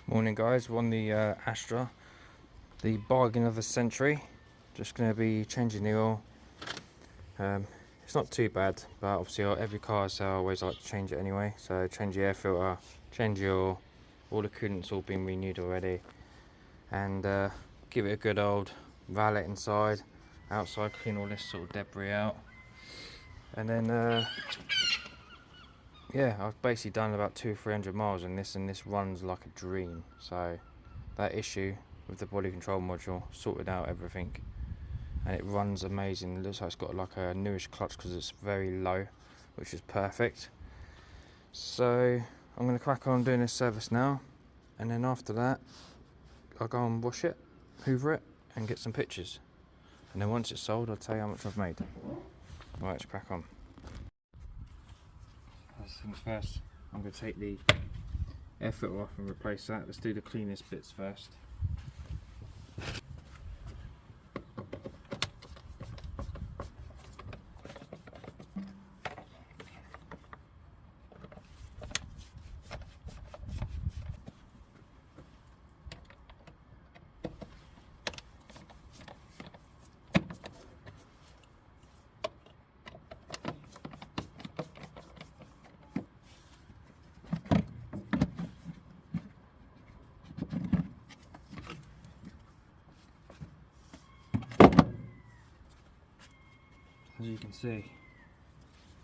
Morning guys, we're on the Astra, the bargain of the century. Just going to be changing the oil. It's not too bad, but obviously every car, so I always like to change it anyway. So change the air filter, change the oil, all the coolant's all been renewed already, and give it a good old valet inside, outside, clean all this sort of debris out, and then yeah, I've basically done about 200-300 miles in this, and this runs like a dream. So that issue with the body control module sorted out everything, and it runs amazing. It looks like it's got like a newish clutch because it's very low, which is perfect. So I'm going to crack on doing this service now, and then after that I'll go and wash it, hoover it, and get some pictures, and then once it's sold I'll tell you how much I've made. Right, let's crack on. First things first, I'm going to take the air filter off and replace that. Let's do the cleanest bits first. As you can see,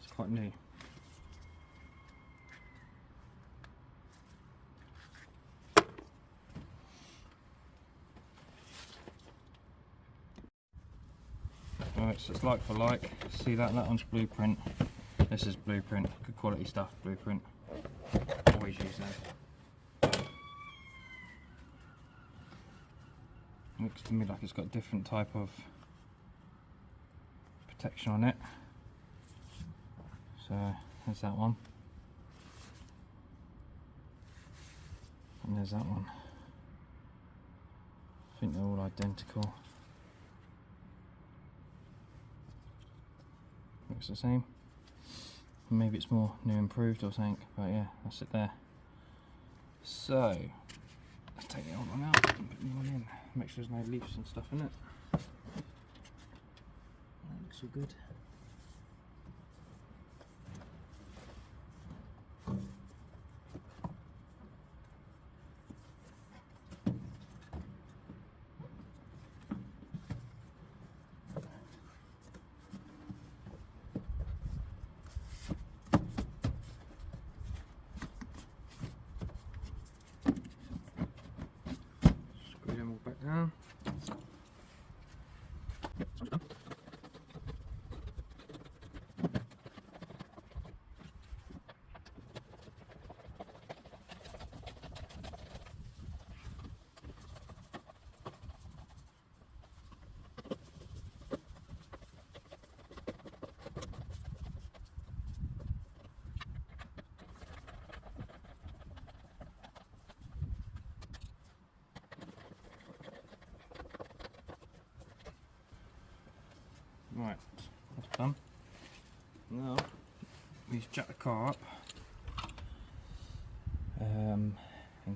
it's quite new. Right, so it's like for like. See that one's Blueprint. This is Blueprint. Good quality stuff, Blueprint. Always use that. Looks to me like it's got a different type of protection on it. So there's that one, and there's that one. I think they're all identical. Looks the same. Maybe it's more new improved or something, but yeah, that's it there. So let's take the old one out and put the new one in. Make sure there's no leaves and stuff in it. That looks all good. Screw them all back down. Right, that's done. Now we just jack the car up and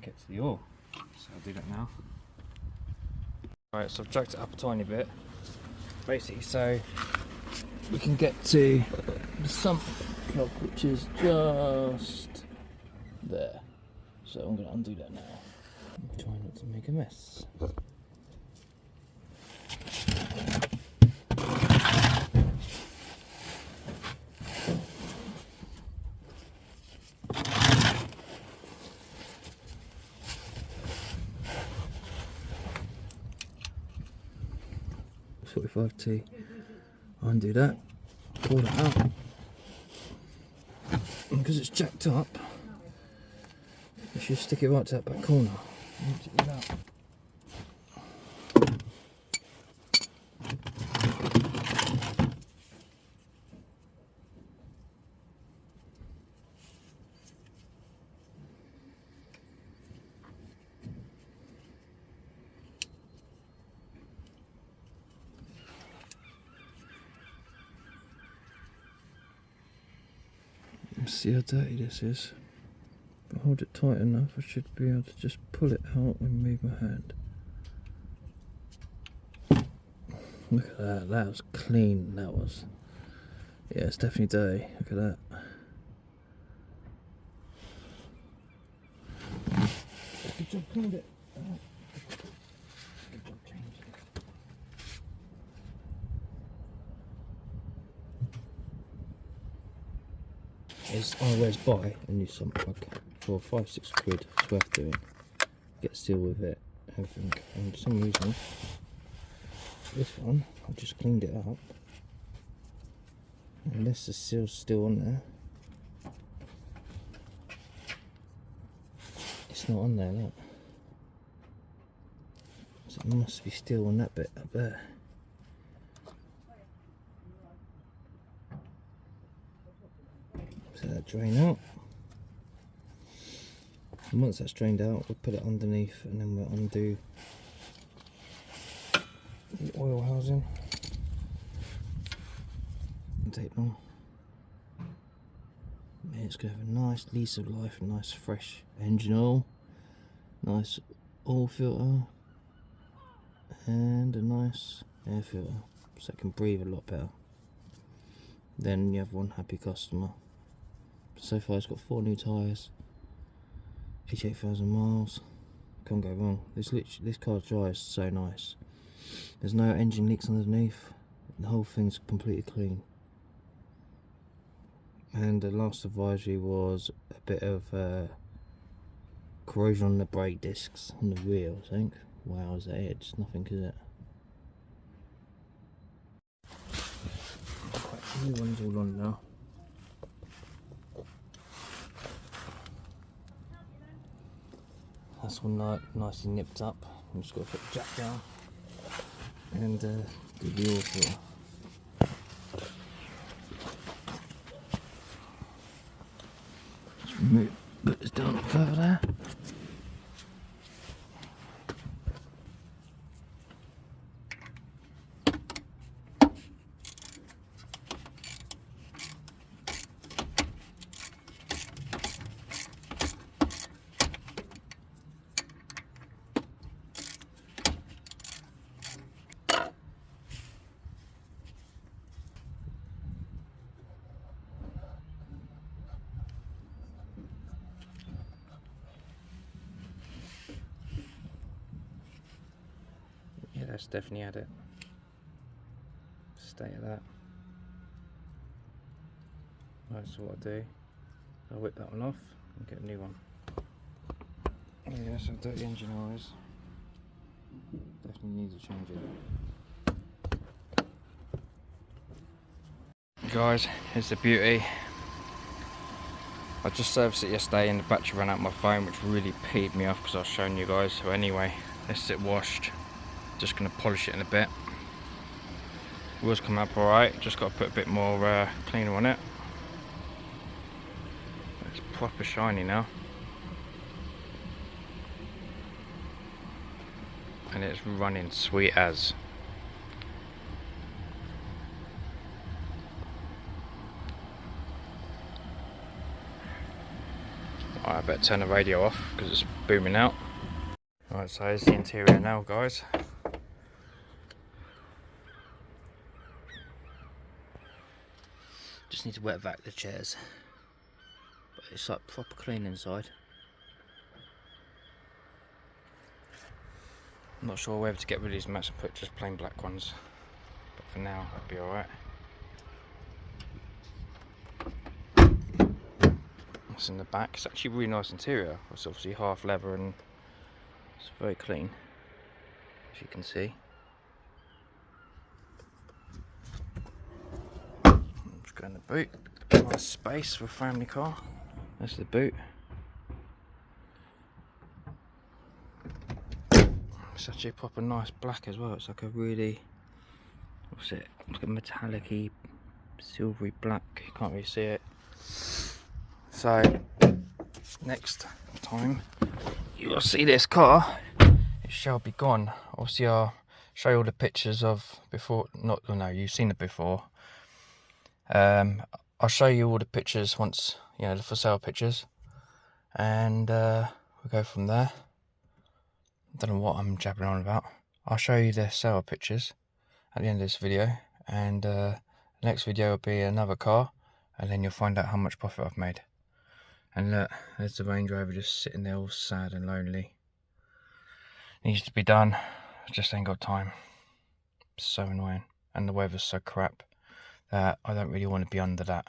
get to the oil. So I'll do that now. Right, so I've jacked it up a tiny bit, basically so we can get to the sump plug, which is just there. So I'm going to undo that now. I'm trying not to make a mess. .45T. Undo that, pull that out, and because it's jacked up, you should stick it right to that back corner. Empty it out. See how dirty this is. But hold it tight enough, I should be able to just pull it out and move my hand. Look at that, that was clean, that was. Yeah, it's definitely dirty, look at that. Good job, cleaned it. Good job changing it. It's always buy a new sump plug for 5-6 quid. It's worth doing. Get a seal with it, everything. And for some reason, this one, I just cleaned it up. Unless the seal's still on there. It's not on there, look. So it must be still on that bit up there. So that drain out. And once that's drained out, we'll put it underneath and then we'll undo the oil housing and take them on. And it's going to have a nice lease of life, nice fresh engine oil, nice oil filter, and a nice air filter so it can breathe a lot better. Then you have one happy customer. So far it's got 4 new tyres, 88,000 miles, can't go wrong. This car drives so nice. There's no engine leaks underneath, the whole thing's completely clean. And the last advisory was a bit of corrosion on the brake discs on the wheels, I think. Wow, is that it? It's nothing, is it? New one's all on now. That's all nicely nipped up. I'm just got to put the jack down and do the oil filter. Just put this down further there. Yeah, that's definitely had it. State of that. That's what I do. I'll whip that one off and get a new one. Yeah, that's how dirty engine oil is. Definitely need to change it. Guys, here's the beauty. I just serviced it yesterday and the battery ran out of my phone, which really peed me off because I was showing you guys. So anyway, this is it washed. Just going to polish it in a bit. Wheels come up alright, just got to put a bit more cleaner on it. It's proper shiny now. And it's running sweet as. Alright, I better turn the radio off because it's booming out. Alright, so here's the interior now, guys. Just need to wet vac the chairs, but it's like proper clean inside. I'm not sure whether to get rid of these mats and put just plain black ones, but for now it'll be alright. That's in the back. It's actually a really nice interior. It's obviously half leather and it's very clean, as you can see. Go in the boot. Nice space for a family car. There's the boot. It's actually a proper nice black as well. It's like a really, what's it? Like a metallic-y, silvery black. You can't really see it. So next time you will see this car, it shall be gone. Obviously, I'll show you all the pictures of before. No, you've seen it before. I'll show you all the pictures once, you know, the for sale pictures, and we'll go from there. I don't know what I'm jabbering on about. I'll show you the sale pictures at the end of this video, and the next video will be another car, and then you'll find out how much profit I've made. And look, there's the Range Rover just sitting there all sad and lonely. Needs to be done, I just ain't got time. It's so annoying, and the weather's so crap that I don't really want to be under that.